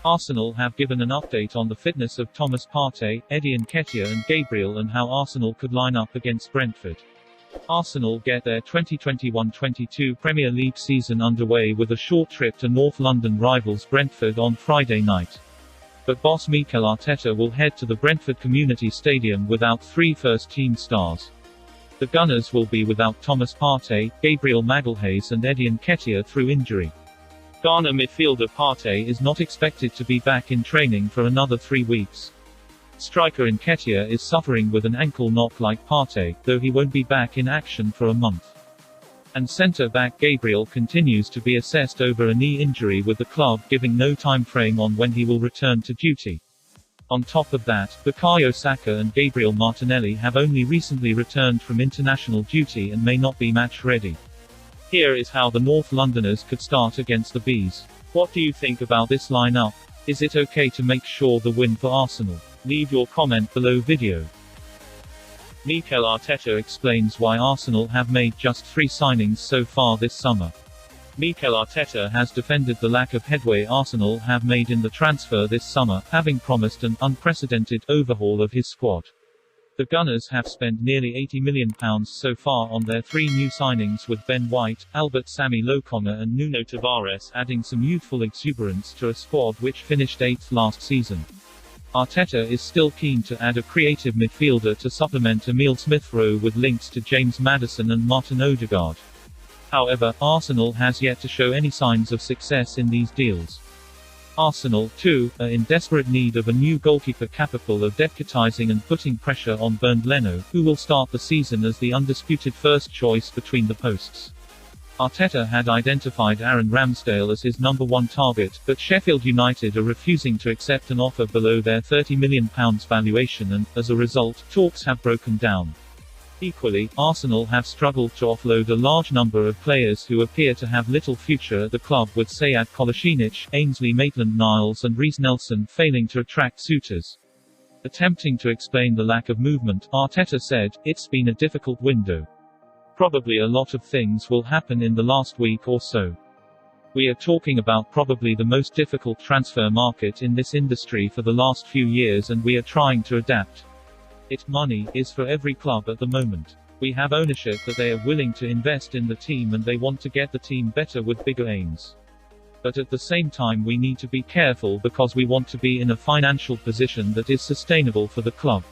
Arsenal have given an update on the fitness of Thomas Partey, Nketiah and Gabriel and how Arsenal could line up against Brentford. Arsenal get their 2021-22 Premier League season underway with a short trip to North London rivals Brentford on Friday night. But boss Mikel Arteta will head to the Brentford Community Stadium without three first-team stars. The Gunners will be without Thomas Partey, Gabriel Magalhaes and Nketiah through injury. Ghana midfielder Partey is not expected to be back in training for another 3 weeks. Striker Nketiah is suffering with an ankle knock like Partey, though he won't be back in action for a month. And centre-back Gabriel continues to be assessed over a knee injury with the club giving no time frame on when he will return to duty. On top of that, Bukayo Saka and Gabriel Martinelli have only recently returned from international duty and may not be match-ready. Here is how the North Londoners could start against the Bees. What do you think about this lineup? Is it okay to make sure the win for Arsenal? Leave your comment below video. Mikel Arteta explains why Arsenal have made just 3 signings so far this summer. Mikel Arteta has defended the lack of headway Arsenal have made in the transfer this summer, having promised an unprecedented overhaul of his squad. The Gunners have spent nearly £80 million so far on their 3 new signings, with Ben White, Albert Sammy Lokonga and Nuno Tavares adding some youthful exuberance to a squad which finished 8th last season. Arteta is still keen to add a creative midfielder to supplement Emile Smith-Rowe with links to James Maddison and Martin Odegaard. However, Arsenal has yet to show any signs of success in these deals. Arsenal, too, are in desperate need of a new goalkeeper capable of deputising and putting pressure on Bernd Leno, who will start the season as the undisputed first choice between the posts. Arteta had identified Aaron Ramsdale as his #1 target, but Sheffield United are refusing to accept an offer below their £30 million valuation and, as a result, talks have broken down. Equally, Arsenal have struggled to offload a large number of players who appear to have little future at the club, with Sead Kolasinac, Ainsley Maitland-Niles and Reiss Nelson failing to attract suitors. Attempting to explain the lack of movement, Arteta said, "It's been a difficult window. Probably a lot of things will happen in the last week or so. We are talking about probably the most difficult transfer market in this industry for the last few years and we are trying to adapt. Money is for every club at the moment. We have ownership that they are willing to invest in the team and they want to get the team better with bigger aims. But at the same time we need to be careful because we want to be in a financial position that is sustainable for the club.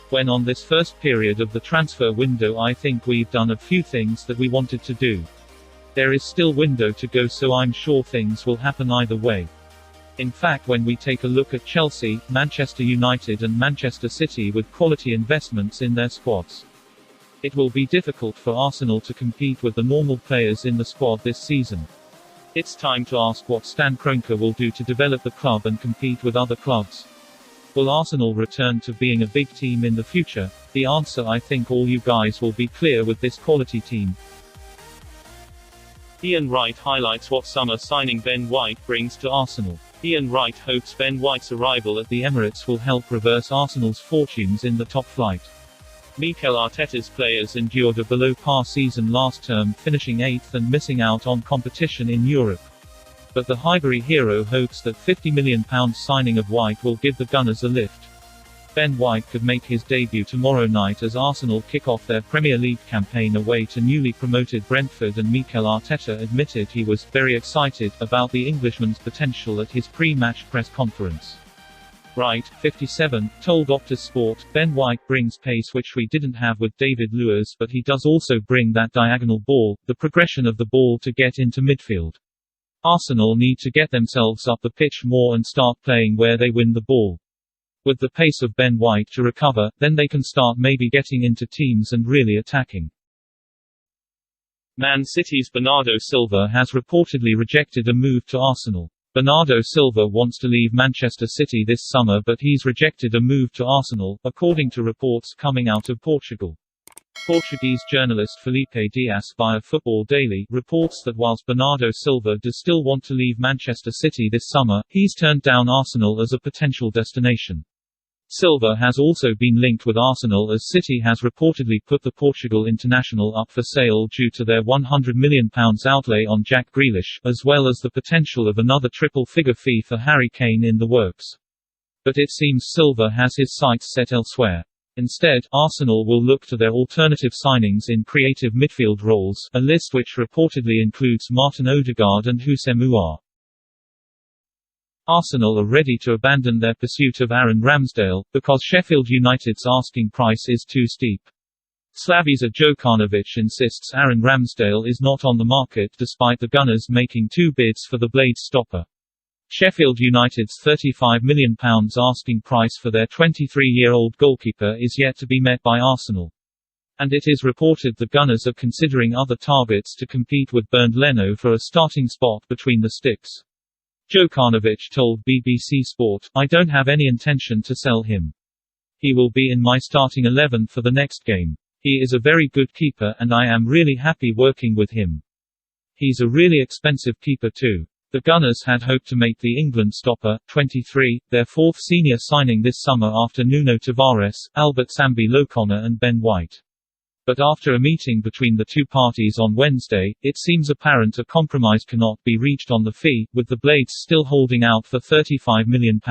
When on this first period of the transfer window I think we've done a few things that we wanted to do. There is still window to go, so I'm sure things will happen either way. In fact, when we take a look at Chelsea, Manchester United and Manchester City with quality investments in their squads, it will be difficult for Arsenal to compete with the normal players in the squad this season. It's time to ask what Stan Kroenke will do to develop the club and compete with other clubs. Will Arsenal return to being a big team in the future? The answer, I think all you guys will be clear with this quality team. Ian Wright highlights what summer signing Ben White brings to Arsenal. Ian Wright hopes Ben White's arrival at the Emirates will help reverse Arsenal's fortunes in the top flight. Mikel Arteta's players endured a below-par season last term, finishing 8th and missing out on competition in Europe. But the Highbury hero hopes that £50 million signing of White will give the Gunners a lift. Ben White could make his debut tomorrow night as Arsenal kick off their Premier League campaign away to newly promoted Brentford, and Mikel Arteta admitted he was very excited about the Englishman's potential at his pre-match press conference. Wright, 57, told Optus Sport, "Ben White brings pace which we didn't have with David Luiz, but he does also bring that diagonal ball, the progression of the ball to get into midfield. Arsenal need to get themselves up the pitch more and start playing where they win the ball. With the pace of Ben White to recover, then they can start maybe getting into teams and really attacking." Man City's Bernardo Silva has reportedly rejected a move to Arsenal. Bernardo Silva wants to leave Manchester City this summer, but he's rejected a move to Arsenal, according to reports coming out of Portugal. Portuguese journalist Felipe Dias via Football Daily reports that whilst Bernardo Silva does still want to leave Manchester City this summer, he's turned down Arsenal as a potential destination. Silva has also been linked with Arsenal, as City has reportedly put the Portugal international up for sale due to their £100 million outlay on Jack Grealish, as well as the potential of another triple-figure fee for Harry Kane in the works. But it seems Silva has his sights set elsewhere. Instead, Arsenal will look to their alternative signings in creative midfield roles, a list which reportedly includes Martin Odegaard and Houssem Aouar. Arsenal are ready to abandon their pursuit of Aaron Ramsdale, because Sheffield United's asking price is too steep. Slavisa Djokanovic insists Aaron Ramsdale is not on the market despite the Gunners making 2 bids for the Blades stopper. Sheffield United's £35 million asking price for their 23-year-old goalkeeper is yet to be met by Arsenal. And it is reported the Gunners are considering other targets to compete with Bernd Leno for a starting spot between the sticks. Djokanovic told BBC Sport, "I don't have any intention to sell him. He will be in my starting 11 for the next game. He is a very good keeper and I am really happy working with him. He's a really expensive keeper too." The Gunners had hoped to make the England stopper, 23, their 4th senior signing this summer after Nuno Tavares, Albert Sambi Lokona and Ben White. But after a meeting between the two parties on Wednesday, it seems apparent a compromise cannot be reached on the fee, with the Blades still holding out for £35 million.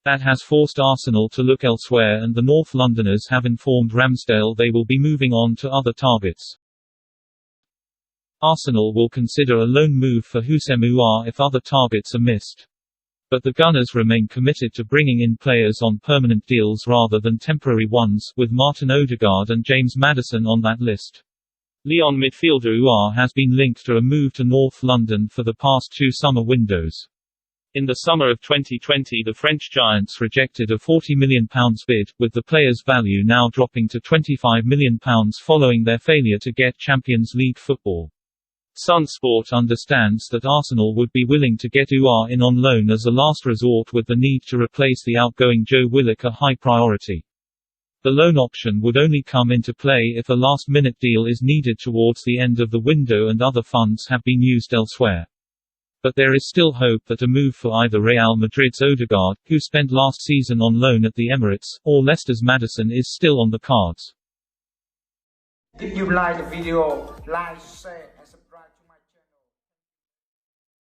That has forced Arsenal to look elsewhere, and the North Londoners have informed Ramsdale they will be moving on to other targets. Arsenal will consider a loan move for Houssem Aouar if other targets are missed. But the Gunners remain committed to bringing in players on permanent deals rather than temporary ones, with Martin Odegaard and James Maddison on that list. Lyon midfielder Aouar has been linked to a move to North London for the past 2 summer windows. In the summer of 2020, the French Giants rejected a £40 million bid, with the player's value now dropping to £25 million following their failure to get Champions League football. Sun Sport understands that Arsenal would be willing to get Aouar in on loan as a last resort, with the need to replace the outgoing Joe Willock a high priority. The loan option would only come into play if a last-minute deal is needed towards the end of the window and other funds have been used elsewhere. But there is still hope that a move for either Real Madrid's Odegaard, who spent last season on loan at the Emirates, or Leicester's Maddison is still on the cards. If you like the video, like, share.